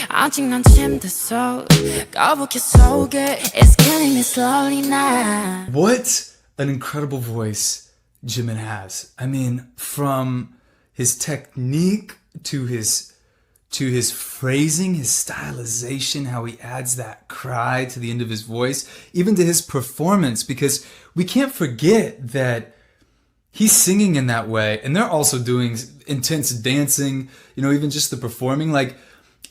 아직 난 침대속 거북이 속에 It's killing me slowly now. What an incredible voice Jimin has. I mean, from his technique to his phrasing, his stylization, how he adds that cry to the end of his voice, even to his performance, because we can't forget that he's singing in that way, and they're also doing intense dancing, you know, even just the performing. Like,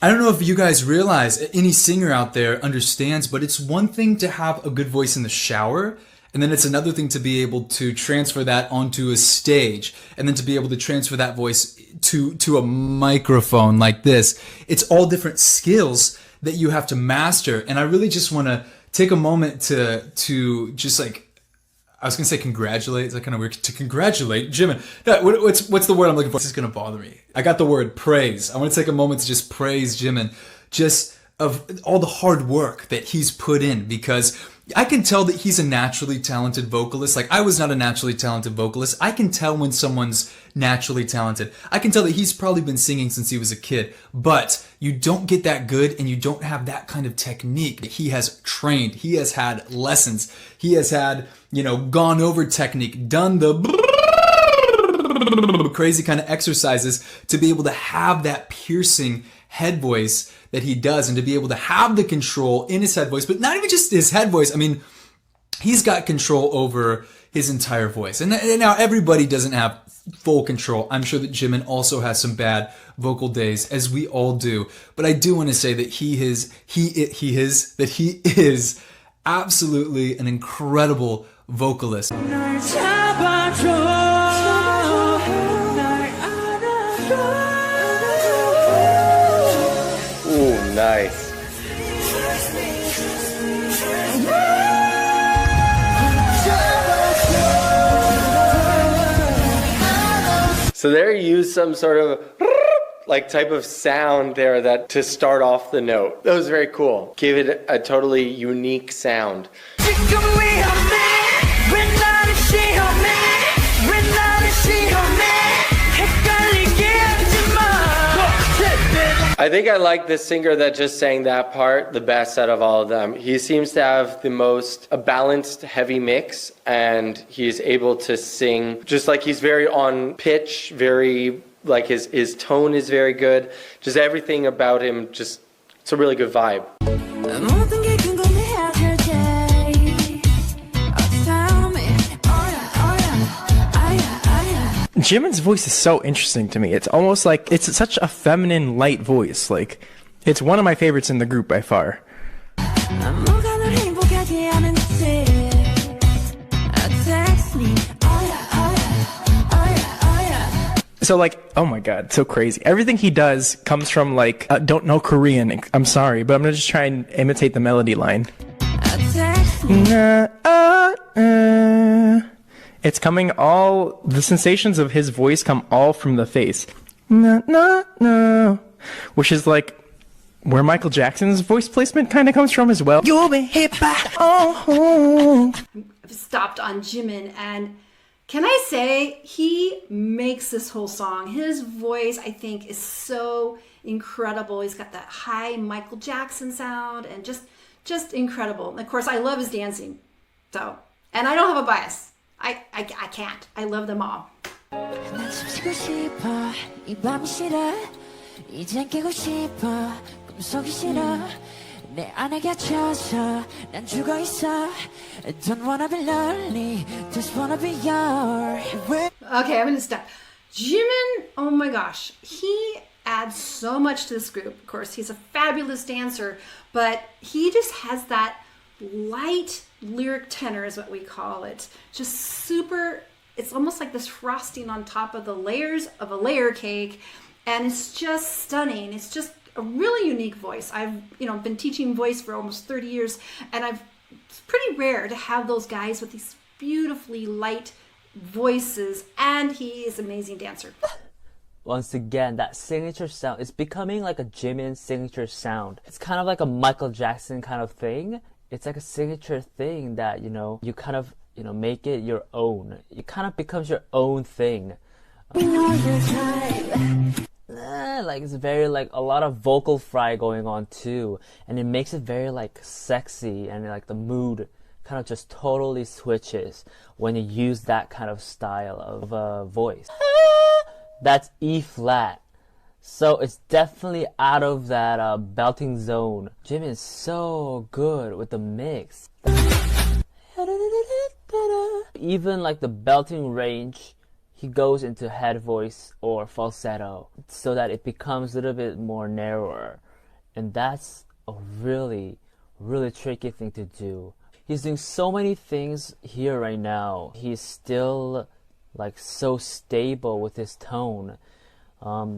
I don't know if you guys realize, any singer out there understands, but it's one thing to have a good voice in the shower, and then it's another thing to be able to transfer that onto a stage, and then to be able to transfer that voice to a microphone like this. It's all different skills that you have to master, and I really just want to take a moment to just like, I was gonna say congratulate. Is that kind of weird? To congratulate Jimin. No, what's the word I'm looking for? This is gonna bother me. I got the word praise. I want to take a moment to just praise Jimin, just of all the hard work that he's put in, because I can tell that he's a naturally talented vocalist. Like, I was not a naturally talented vocalist. I can tell when someone's naturally talented. I can tell that he's probably been singing since he was a kid, but you don't get that good and you don't have that kind of technique. He has trained, he has had lessons, he has had, you know, gone over technique, done the crazy kind of exercises to be able to have that piercing head voice that he does, and to be able to have the control in his head voice, but not even just his head voice. I mean, he's got control over his entire voice. And now everybody doesn't have full control. I'm sure that Jimin also has some bad vocal days, as we all do. But I do want to say that he is absolutely an incredible vocalist. Ooh, nice. So there you use some sort of like type of sound there that to start off the note. That was very cool. Gave it a totally unique sound. I think I like the singer that just sang that part the best out of all of them. He seems to have the most a balanced heavy mix, and he's able to sing just like he's very on pitch, very like his tone is very good. Just everything about him, just it's a really good vibe. Jimin's voice is so interesting to me. It's almost like it's such a feminine, light voice. Like, it's one of my favorites in the group by far. So like, oh my god, so crazy. Everything he does comes from like, don't know Korean, I'm sorry, but I'm gonna just try and imitate the melody line. It's coming all, the sensations of his voice come all from the face. Which is like where Michael Jackson's voice placement kind of comes from as well. You'll be hit by, oh. I've stopped on Jimin, and can I say, he makes this whole song. His voice, I think, is so incredible. He's got that high Michael Jackson sound, and just incredible. And of course, I love his dancing. So, and I don't have a bias. I can't. I love them all. Okay, I'm gonna stop. Jimin, oh my gosh, he adds so much to this group. Of course, he's a fabulous dancer, but he just has that light lyric tenor is what we call it. Just super, it's almost like this frosting on top of the layers of a layer cake, and it's just stunning. It's just a really unique voice. I've been teaching voice for almost 30 years, and it's pretty rare to have those guys with these beautifully light voices, and he is an amazing dancer. Once again, that signature sound, it's becoming like a Jimin signature sound. It's kind of like a Michael Jackson kind of thing. It's like a signature thing that, you kind of, make it your own. It kind of becomes your own thing. like it's very like a lot of vocal fry going on too, and it makes it very like sexy, and like the mood kind of just totally switches when you use that kind of style of voice. That's E flat. So it's definitely out of that belting zone. Jimin is so good with the mix. Even like the belting range, he goes into head voice or falsetto so that it becomes a little bit more narrower. And that's a really, really tricky thing to do. He's doing so many things here right now. He's still like so stable with his tone.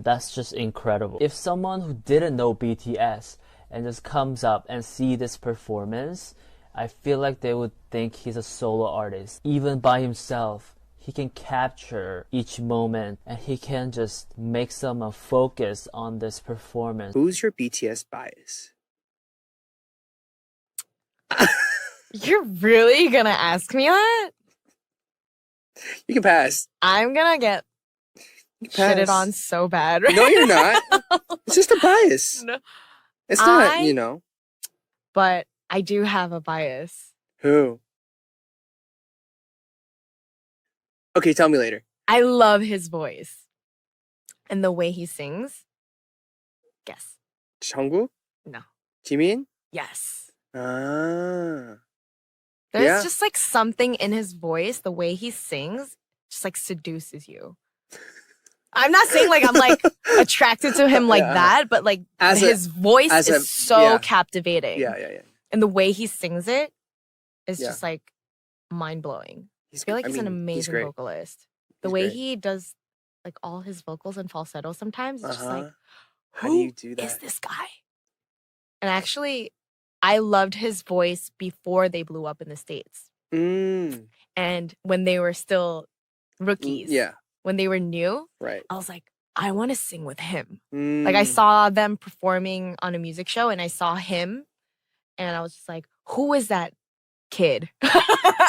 That's just incredible. If someone who didn't know BTS and just comes up and see this performance, I feel like they would think he's a solo artist. Even by himself, he can capture each moment and he can just make some focus on this performance. Who's your BTS bias? You're really gonna ask me that? You can pass. I'm gonna get shitted on so bad. Right? No, you're not. It's just a bias. No. It's not, you know. But I do have a bias. Who? Okay, tell me later. I love his voice and the way he sings. Guess. Jungkook? No. Jimin? Yes. Ah. There's Yeah. just like something in his voice, the way he sings, just like seduces you. I'm not saying like I'm like attracted to him like Yeah. that, but like As a- his voice as is a- so yeah. captivating. Yeah. And the way he sings it is Yeah. just like mind blowing. I He's, feel like he's an he's amazing great. vocalist. The He's way great. he does like all his vocals and falsetto sometimes, it's just like, How do you do is that? this guy? And actually, I loved his voice before they blew up in the States. Mm, And when they were still rookies, yeah, when they were new, right. I was like, I want to sing with him. Like I Mm. saw them performing on a music show and I saw him and I was just like, who is that kid?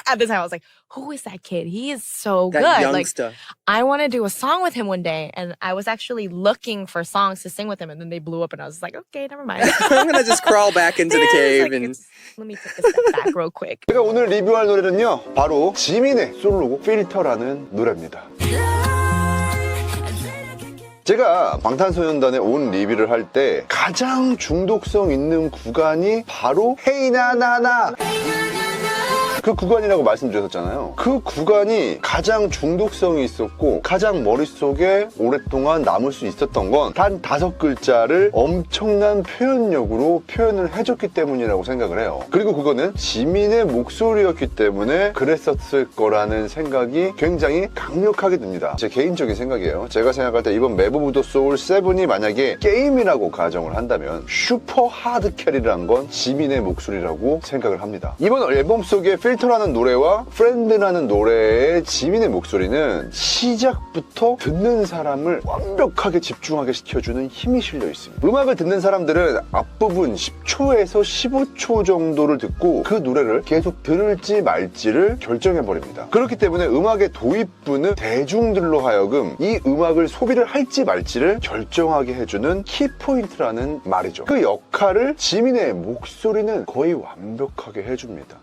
At the time I was like, who is that kid? He is so That good. Like youngster. I want to do a song with him one day. And I was actually looking for songs to sing with him and then they blew up and I was like, okay, never mind. I'm gonna just crawl back into the Yeah, cave it's like, and let me take a step back real quick. 제가 오늘 리뷰할 노래는요 바로 지민의 솔로곡 필터라는 노래입니다. 제가 방탄소년단의 온 리뷰를 할 때 가장 중독성 있는 구간이 바로 헤이나나나 그 구간이라고 말씀드렸잖아요. 그 구간이 가장 중독성이 있었고 가장 머릿속에 오랫동안 남을 수 있었던 건 단 5글자를 엄청난 표현력으로 표현을 해줬기 때문이라고 생각을 해요. 그리고 그거는 지민의 목소리였기 때문에 그랬었을 거라는 생각이 굉장히 강력하게 듭니다. 제 개인적인 생각이에요. 제가 생각할 때 이번 맵 오브 더 소울 7이 만약에 게임이라고 가정을 한다면 슈퍼 하드 캐리라는 건 지민의 목소리라고 생각을 합니다. 이번 앨범 속에 필터라는 노래와 프렌드라는 노래의 지민의 목소리는 시작부터 듣는 사람을 완벽하게 집중하게 시켜주는 힘이 실려 있습니다. 음악을 듣는 사람들은 앞부분 10초에서 15초 정도를 듣고 그 노래를 계속 들을지 말지를 결정해버립니다. 그렇기 때문에 음악의 도입부는 대중들로 하여금 이 음악을 소비를 할지 말지를 결정하게 해주는 키포인트라는 말이죠. 그 역할을 지민의 목소리는 거의 완벽하게 해줍니다.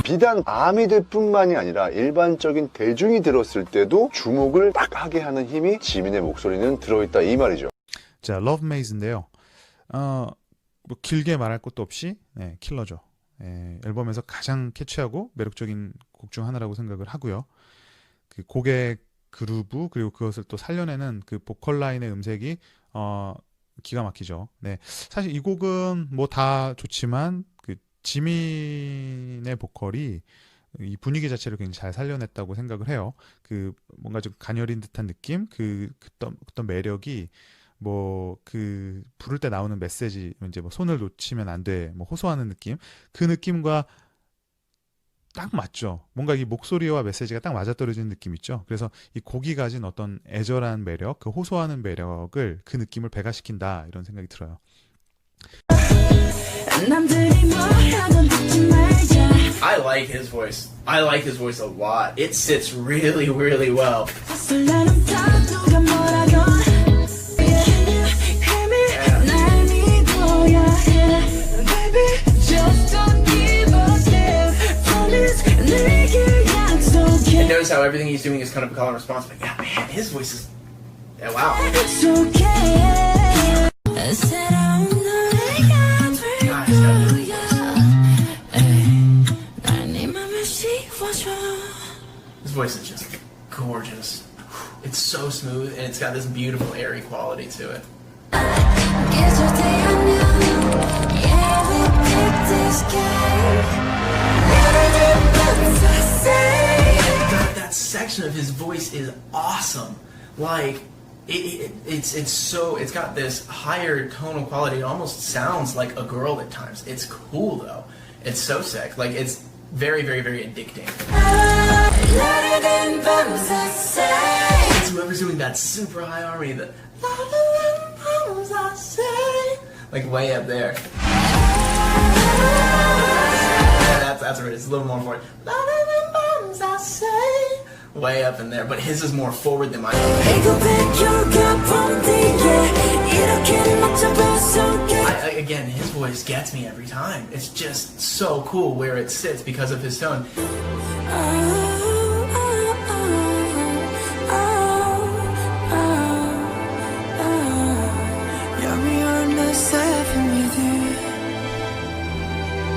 비단 아미들 뿐만이 아니라 일반적인 대중이 들었을 때도 주목을 딱 하게 하는 힘이 지민의 목소리는 들어있다 이 말이죠. 자, Love Maze인데요. 뭐 길게 말할 것도 없이 킬러죠. 앨범에서 가장 캐치하고 매력적인 곡 중 하나라고 생각을 하고요. 그 곡의 그루브 그리고 그것을 또 살려내는 그 보컬 라인의 음색이 기가 막히죠. 네, 사실 이 곡은 뭐 다 좋지만 그 지민의 보컬이 이 분위기 자체를 굉장히 잘 살려냈다고 생각을 해요. 그 뭔가 좀 가녀린 듯한 느낌, 어떤 매력이 뭐 그 부를 때 나오는 메시지 이제 뭐 손을 놓치면 안 돼, 뭐 호소하는 느낌, 그 느낌과 딱 맞죠. 뭔가 이 목소리와 메시지가 딱 맞아떨어지는 느낌 있죠. 그래서 이 곡이 가진 어떤 애절한 매력, 그 호소하는 매력을 그 느낌을 배가시킨다 이런 생각이 들어요. 남들이 뭐라던 듣지 말자. I like his voice. I like his voice a lot. It sits really, really well. 설레는 다 누가 뭐라건. Can you hear me? 날 믿어야 해. Baby, just don't give a damn. Promise 내게 약속해. And notice how everything he's doing is kind of a call and response. Like, yeah, man, his voice is, yeah, wow. 약속해. 새로운 노래가 될 거야. 날 네 맘에 씌워줘. His voice is just gorgeous. It's so smooth and it's got this beautiful airy quality to it. 계절 태양은 yeah we pick this game. God, that section of his voice is awesome. Like, it's got this higher tonal quality. It almost sounds like a girl at times. It's cool though. It's so sick. Like, it's very, very, very addicting. It's whoever's doing that super high harmony, the like way up there. Yeah, that's right. It's a little more forward. Way up in there, but his is more forward than mine. Again, his voice gets me every time. It's just so cool where it sits because of his tone.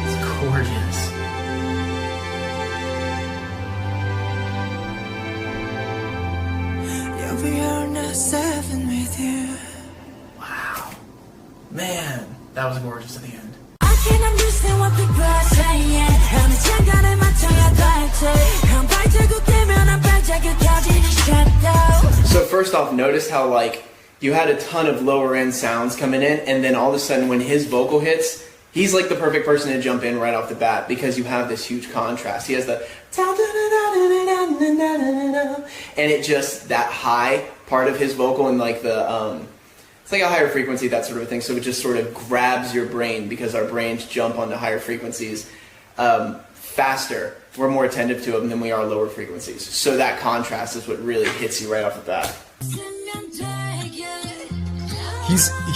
It's gorgeous. Wow. Man, that was gorgeous at the end. I can't understand what people are saying. 어느 장단에 맞춰야 될지. 한 발자국 되면 한 발자국 켜지는 shadow. So first off, notice how like you had a ton of lower end sounds coming in, and then all of a sudden when his vocal hits, he's like the perfect person to jump in right off the bat because you have this huge contrast. He has the and it just, that high part of his vocal and like the it's like a higher frequency, that sort of thing, so it just sort of grabs your brain because our brains jump onto higher frequencies faster. We're more attentive to them than we are lower frequencies, so that contrast is what really hits you right off the bat.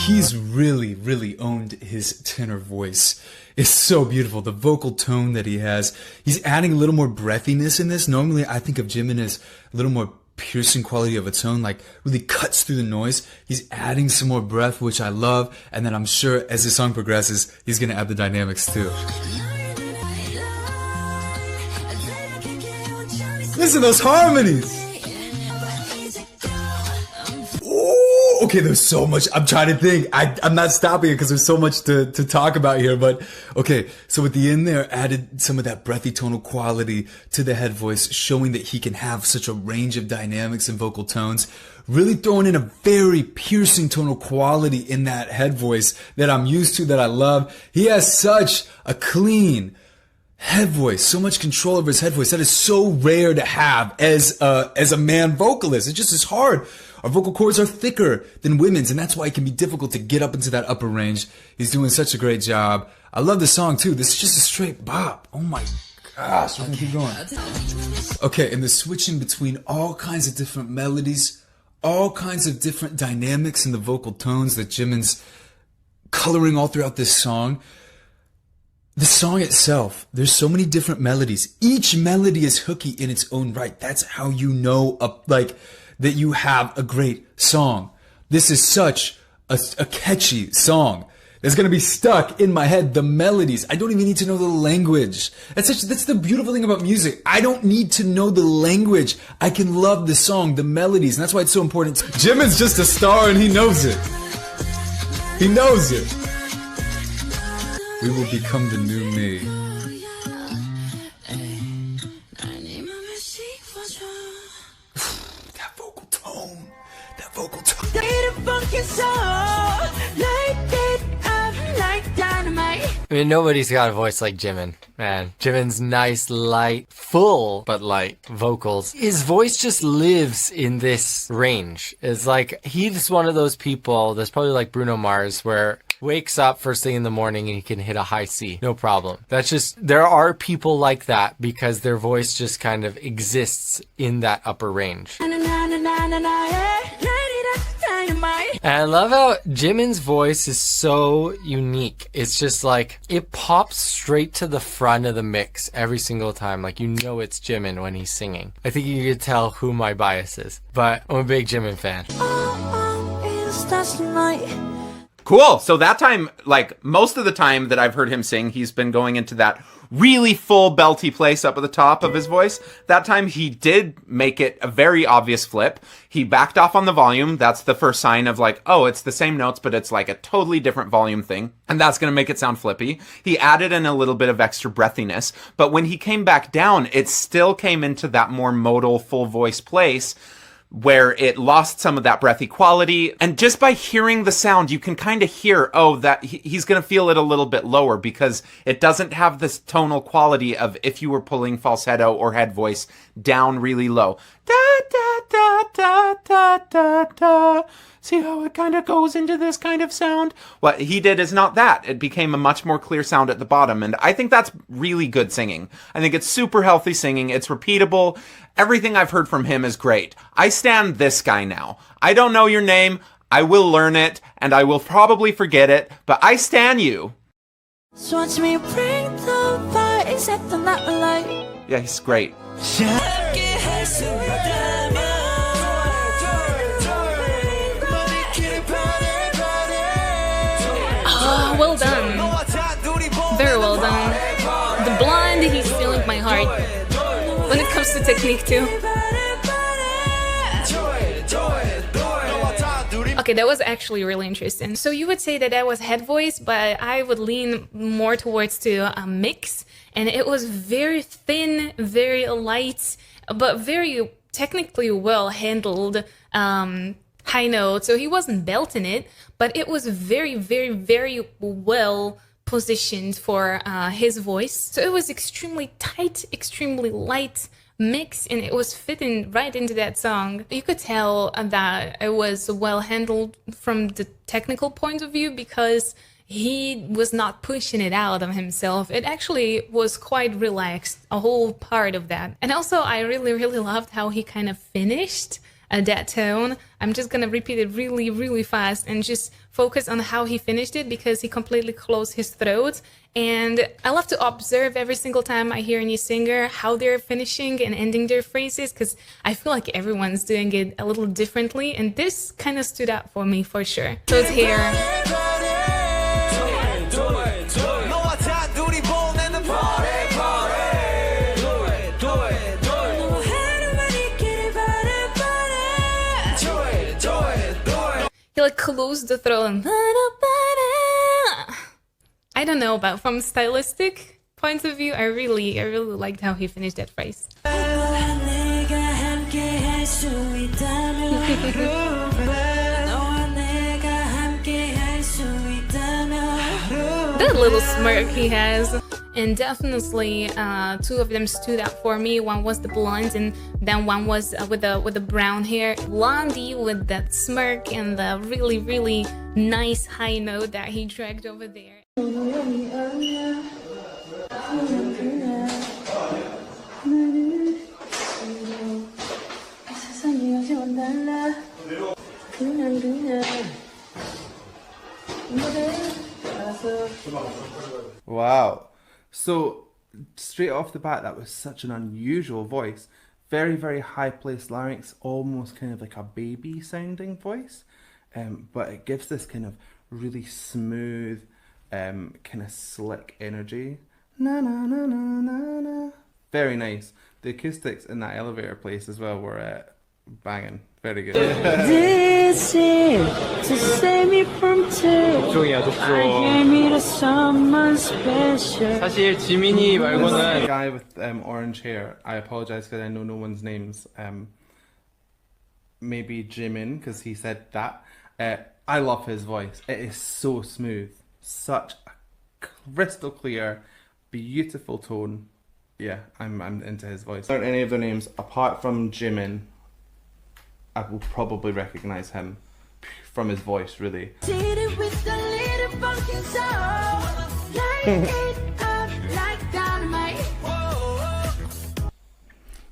He's really owned his tenor voice. It's so beautiful. The vocal tone that he has. He's adding a little more breathiness in this. Normally, I think of Jimin as a little more piercing quality of a tone, like really cuts through the noise. He's adding some more breath, which I love. And then I'm sure as the song progresses, he's going to add the dynamics too. Listen to those harmonies. Okay, there's so much. I'm trying to think. I'm not stopping it because there's so much to talk about here. But okay, so at the end there, added some of that breathy tonal quality to the head voice, showing that he can have such a range of dynamics and vocal tones. Really throwing in a very piercing tonal quality in that head voice that I'm used to, that I love. He has such a clean head voice, so much control over his head voice. That is so rare to have as a man vocalist. It just is hard. Our vocal cords are thicker than women's, and that's why it can be difficult to get up into that upper range. He's doing such a great job. I love the song too. This is just a straight bop. Oh my gosh, we're gonna keep going. Okay, and the switching between all kinds of different melodies, all kinds of different dynamics in the vocal tones that Jimin's coloring all throughout this song. The song itself, there's so many different melodies. Each melody is hooky in its own right. That's how you know, that you have a great song. This is such a catchy song. It's going to be stuck in my head. The melodies. I don't even need to know the language. That's the beautiful thing about music. I don't need to know the language. I can love the song, the melodies. And that's why it's so important. Jimin's just a star and he knows it. He knows it. We will become the new me. Vocal tone. I mean, nobody's got a voice like Jimin, man. Jimin's nice, light, full, but light vocals. His voice just lives in this range. It's like, he's one of those people that's probably like Bruno Mars, where wakes up first thing in the morning and he can hit a high C. No problem. That's just, there are people like that because their voice just kind of exists in that upper range. And I love how Jimin's voice is so unique. It's just like, it pops straight to the front of the mix every single time. Like, you know it's Jimin when he's singing. I think you can tell who my bias is, but I'm a big Jimin fan. Cool. So that time, like most of the time that I've heard him sing, he's been going into that really full belty place up at the top of his voice. That time he did make it a very obvious flip. He backed off on the volume. That's the first sign of like, oh, it's the same notes, but it's like a totally different volume thing. And that's going to make it sound flippy. He added in a little bit of extra breathiness. But when he came back down, it still came into that more modal full voice place, where it lost some of that breathy quality. And just by hearing the sound, you can kind of hear, oh, that he's going to feel it a little bit lower because it doesn't have this tonal quality of if you were pulling falsetto or head voice down really low. Da, da, da, da, da, da, da. See how it kind of goes into this kind of sound? What he did is not that. It became a much more clear sound at the bottom. And I think that's really good singing. I think it's super healthy singing. It's repeatable. Everything I've heard from him is great. I stand this guy now. I don't know your name. I will learn it, and I will probably forget it, but I stan you. So watch me bring the fire, set the night light. Yeah, he's great. Oh, well done. Very well done. The blonde, he's stealing my heart. When it comes to technique too. Okay, that was actually really interesting. So you would say that that was head voice, but I would lean more towards to a mix. And it was very thin, very light, but very technically well handled high note. So he wasn't belting it, but it was very, very, very well positioned for his voice. So it was extremely tight, extremely light mix, and it was fitting right into that song. You could tell that it was well handled from the technical point of view because he was not pushing it out of himself. It actually was quite relaxed, a whole part of that. And also I really, really loved how he kind of finished that tone. I'm just gonna repeat it really, really fast and just focus on how he finished it because he completely closed his throat. And I love to observe every single time I hear a new singer how they're finishing and ending their phrases, because I feel like everyone's doing it a little differently, and this kind of stood out for me for sure. So it's here. He like closed the throat and I don't know, but from stylistic point of view, I really liked how he finished that phrase. That little smirk he has. And definitely two of them stood out for me. One was the blonde, and then one was with the brown hair. Blondie with that smirk and the really, really nice high note that he dragged over there. Wow. So, straight off the bat, that was such an unusual voice. Very, very high-placed larynx, almost kind of like a baby-sounding voice. But it gives this kind of really smooth, kind of slick energy. Na na na na na na. Very nice. The acoustics in that elevator place as well were banging. Very good. This is to save me from tears. I came here to someone special. 사실 지민이 말고는 The guy with orange hair, I apologize because I know no one's names. Maybe Jimin, because he said that. I love his voice. It is so smooth. Such a crystal clear, beautiful tone. Yeah, I'm into his voice. Aren't any of their names apart from Jimin? I will probably recognize him from his voice, really. Did it with a little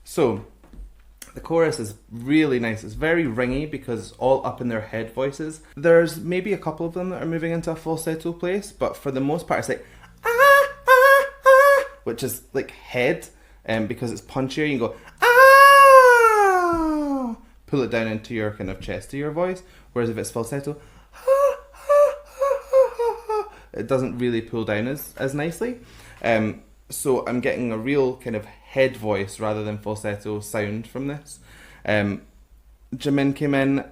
So, the chorus is really nice. It's very ringy because it's all up in their head voices. There's maybe a couple of them that are moving into a falsetto place, but for the most part, it's like which is like head, because it's punchier. You can go pull it down into your kind of chest of your voice. Whereas if it's falsetto, it doesn't really pull down as nicely. So I'm getting a real kind of head voice rather than falsetto sound from this. Jimin came in.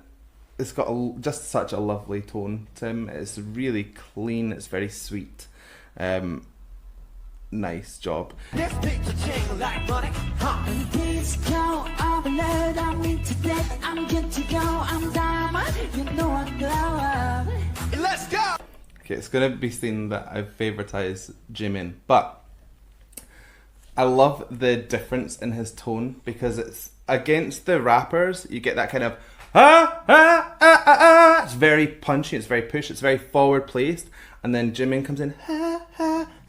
It's got just such a lovely tone to him. It's really clean. It's very sweet. Nice job. Let's go. Okay, it's gonna be seen that I favoritize Jimin, but I love the difference in his tone because it's against the rappers. You get that kind of It's very punchy. It's very push. It's very forward placed, and then Jimin comes in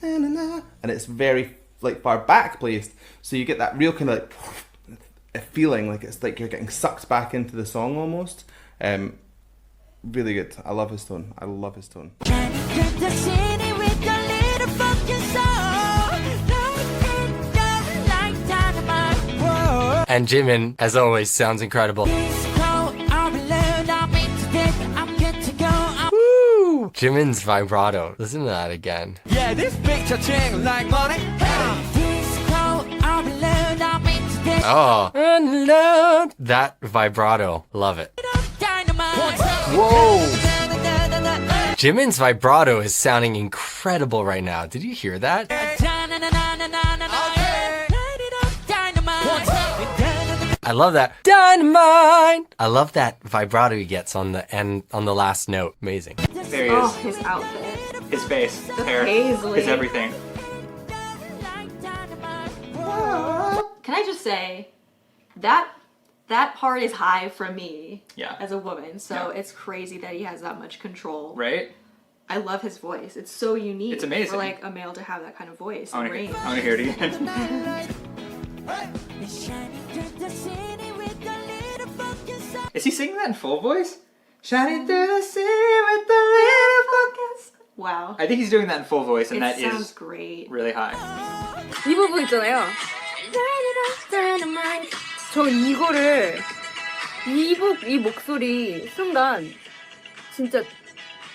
and it's very like far back placed. So you get that real kind of like a feeling like it's like you're getting sucked back into the song almost. Really good. I love his tone. I love his tone. And Jimin, as always, sounds incredible. Woo! Jimin's vibrato. Listen to that again. Yeah, this picture ching like money. Oh, that vibrato. Love it. Whoa! Jimin's vibrato is sounding incredible right now. Did you hear that? I love that. Dynamite! I love that vibrato he gets on the end, on the last note. Amazing. There he is. Oh, his outfit. His face, his The hair, paisley. his everything. Can I just say that part is high for me as a woman, so it's crazy that he has that much control. Right? I love his voice. It's so unique. It's amazing. For like a male to have that kind of voice I and want range. to hear it again. Is he singing that in full voice? Shining through the city with the little focus. Wow. I think he's doing that in full voice, and It that sounds is great. really high. 이 부분 있잖아요. 저 이거를 이 목소리 순간 진짜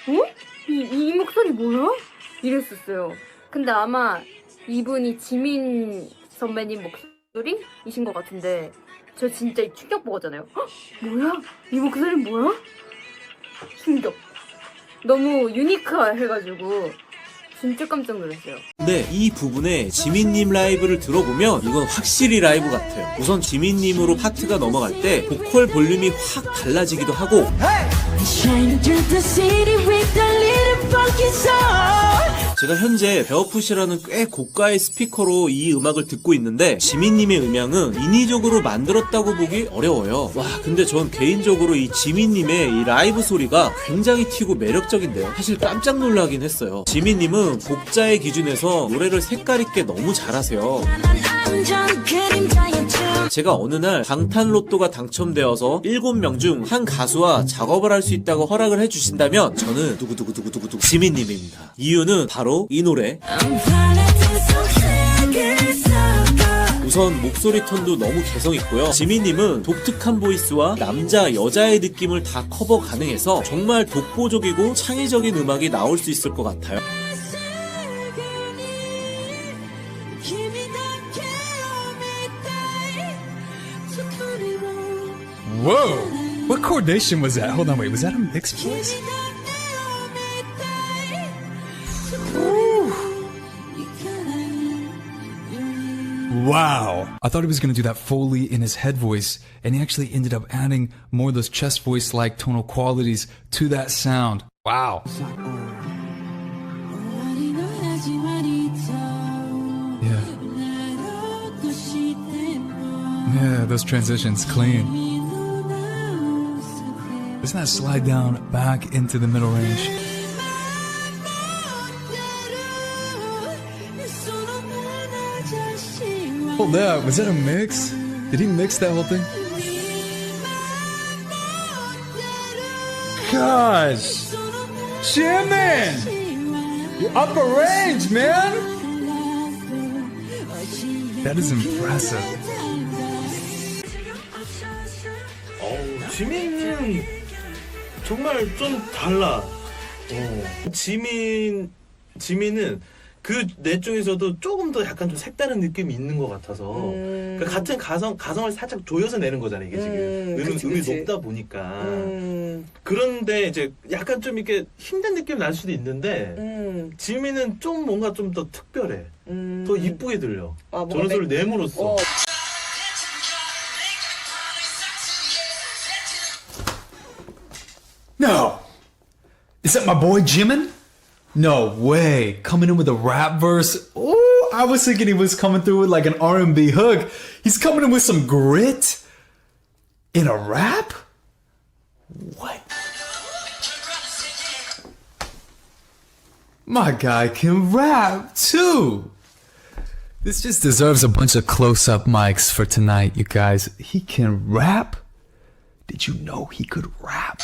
이 목소리 뭐야? 이랬었어요. 근데 아마 이분이 지민 선배님 목소리이신 것 같은데 저 진짜 충격 먹었잖아요. 헉, 뭐야? 이 목소리 뭐야? 충격. 너무 유니크해가지고 진짜 깜짝 놀랐어요. 네, 이 부분에 지민님 라이브를 들어보면 이건 확실히 라이브 같아요. 우선 지민님으로 파트가 넘어갈 때 보컬 볼륨이 확 달라지기도 하고 제가 현재 베어풋이라는 꽤 고가의 스피커로 이 음악을 듣고 있는데 지민님의 음향은 인위적으로 만들었다고 보기 어려워요. 와, 근데 전 개인적으로 이 지민님의 이 라이브 소리가 굉장히 튀고 매력적인데요. 사실 깜짝 놀라긴 했어요. 지민님은 곡자의 기준에서 노래를 색깔 있게 너무 잘하세요. 제가 어느 날 방탄로또가 당첨되어서 7명 중 한 가수와 작업을 할 수 있다고 허락을 해주신다면 저는 두구두구두구두구두구 지민님입니다. 이유는 바로 이 노래. 우선 목소리 톤도 너무 개성있고요. 지민님은 독특한 보이스와 남자, 여자의 느낌을 다 커버 가능해서 정말 독보적이고 창의적인 음악이 나올 수 있을 것 같아요. Whoa! What coordination was that? Hold on, wait, was that a mixed voice? Wow! I thought he was gonna do that Foley in his head voice, and he actually ended up adding more of those chest voice-like tonal qualities to that sound. Wow! Yeah, those transitions, clean. Doesn't that slide down back into the middle range? Hold up, was that a mix? Did he mix that whole thing? Gosh! Jimin! You're upper range, man! That is impressive. 지민은 정말 좀 달라. 지민은 그 넷 중에서도 조금 더 약간 좀 색다른 느낌이 있는 것 같아서 그러니까 같은 가성을 살짝 조여서 내는 거잖아 이게 지금 음이 높다 보니까 그런데 이제 약간 좀 이렇게 힘든 느낌 날 수도 있는데 지민은 좀 뭔가 좀 더 특별해 더 이쁘게 들려 저런 소리를 내므로써 No! Is that my boy Jimin? No way. Coming in with a rap verse. Oh, I was thinking he was coming through with like an R&B hook. He's coming in with some grit in a rap? What? My guy can rap too. This just deserves a bunch of close-up mics for tonight, you guys. He can rap? Did you know he could rap?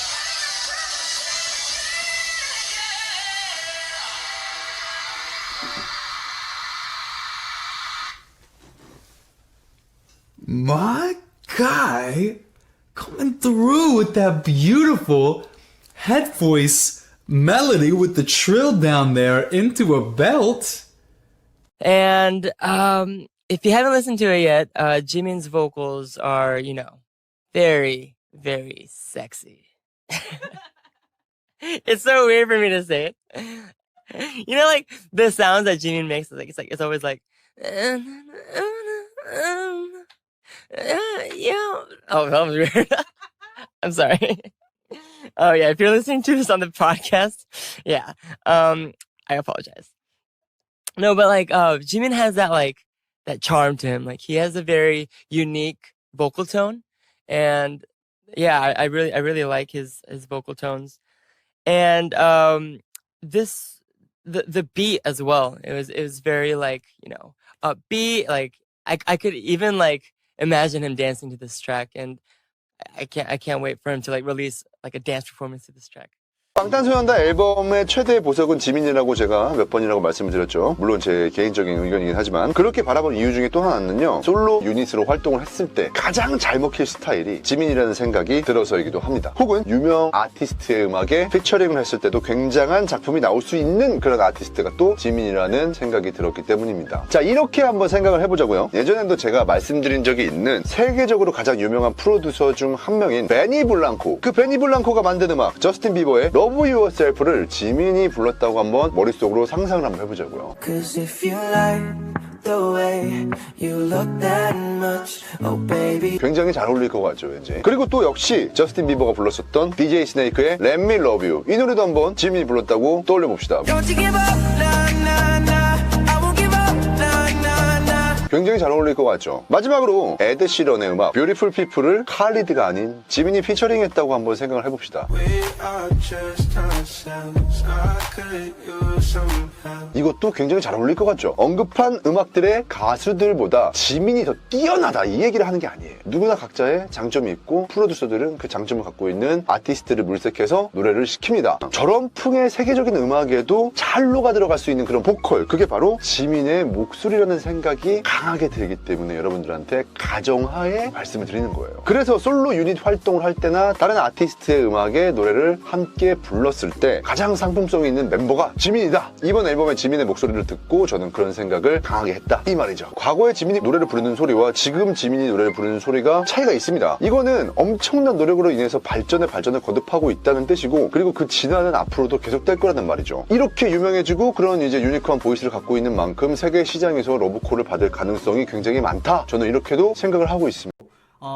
My guy coming through with that beautiful head voice melody with the trill down there into a belt. And if you haven't listened to it yet, Jimin's vocals are, you know, very, very sexy. It's so weird for me to say it. You know, like the sounds that Jimin makes, it's always like, yeah. Oh, that was weird. I'm sorry. Oh yeah, if you're listening to this on the podcast, yeah, I apologize. No, but like, Jimin has that charm to him. Like he has a very unique vocal tone, and yeah, I really like his vocal tones, and the beat as well. It was very like, you know, upbeat. Like I could even like imagine him dancing to this track, and I can't wait for him to like release like a dance performance to this track. 방탄소년단 앨범의 최대 보석은 지민이라고 제가 몇 번이라고 말씀을 드렸죠. 물론 제 개인적인 의견이긴 하지만 그렇게 바라본 이유 중에 또 하나는요, 솔로 유닛으로 활동을 했을 때 가장 잘 먹힐 스타일이 지민이라는 생각이 들어서이기도 합니다. 혹은 유명 아티스트의 음악에 피처링을 했을 때도 굉장한 작품이 나올 수 있는 그런 아티스트가 또 지민이라는 생각이 들었기 때문입니다. 자, 이렇게 한번 생각을 해보자고요. 예전에도 제가 말씀드린 적이 있는 세계적으로 가장 유명한 프로듀서 중 한 명인 베니 블랑코, 그 베니 블랑코가 만든 음악 저스틴 비버의 Love Yourself를 지민이 불렀다고 한번 머릿속으로 상상을 한번 해보자고요. Cause if you like the way you look that much, oh baby. 굉장히 잘 어울릴 것 같죠, 왠지. 그리고 또 역시 저스틴 비버가 불렀었던 DJ 스네이크의 Let Me Love You, 이 노래도 한번 지민이 불렀다고 떠올려 봅시다. Don't you give up, nah, nah, nah. I won't give up, nah, nah, nah. 굉장히 잘 어울릴 것 같죠. 마지막으로 에드 시런의 음악 Beautiful People을 칼리드가 아닌 지민이 피처링했다고 한번 생각을 해봅시다. 이것도 굉장히 잘 어울릴 것 같죠. 언급한 음악들의 가수들보다 지민이 더 뛰어나다 이 얘기를 하는 게 아니에요. 누구나 각자의 장점이 있고 프로듀서들은 그 장점을 갖고 있는 아티스트를 물색해서 노래를 시킵니다. 저런 풍의 세계적인 음악에도 잘 녹아 들어갈 수 있는 그런 보컬, 그게 바로 지민의 목소리라는 생각이 강하게 들기 때문에 여러분들한테 가정하에 말씀을 드리는 거예요. 그래서 솔로 유닛 활동을 할 때나 다른 아티스트의 음악에 노래를 함께 불렀을 때 가장 상품성이 있는 멤버가 지민이다. 이번 앨범의 지민의 목소리를 듣고 저는 그런 생각을 강하게 했다 이 말이죠. 과거에 지민이 노래를 부르는 소리와 지금 지민이 노래를 부르는 소리가 차이가 있습니다. 이거는 엄청난 노력으로 인해서 발전을 거듭하고 있다는 뜻이고, 그리고 그 진화는 앞으로도 계속될 거라는 말이죠. 이렇게 유명해지고 그런 이제 유니크한 보이스를 갖고 있는 만큼 세계 시장에서 러브콜을 받을 가능성이 굉장히 많다. 저는 이렇게도 생각을 하고 있습니다.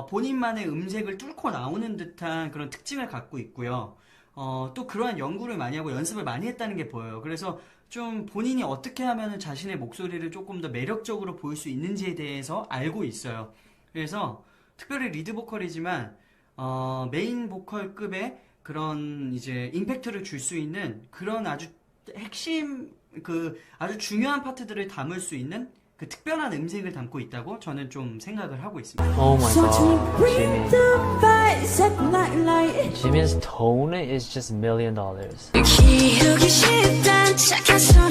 본인만의 음색을 뚫고 나오는 듯한 그런 특징을 갖고 있고요. 또 그러한 연구를 많이 하고 연습을 많이 했다는 게 보여요. 그래서 좀 본인이 어떻게 하면 자신의 목소리를 조금 더 매력적으로 보일 수 있는지에 대해서 알고 있어요. 그래서 특별히 리드 보컬이지만 메인 보컬급의 그런 이제 임팩트를 줄 수 있는 그런 아주 핵심, 그 아주 중요한 파트들을 담을 수 있는 그 특별한 음색을 담고 있다고 저는 좀 생각을 하고 있습니다. Oh my god, Jimin. Jimin's tone is just $1 million. 키우기 쉽단 착한 소리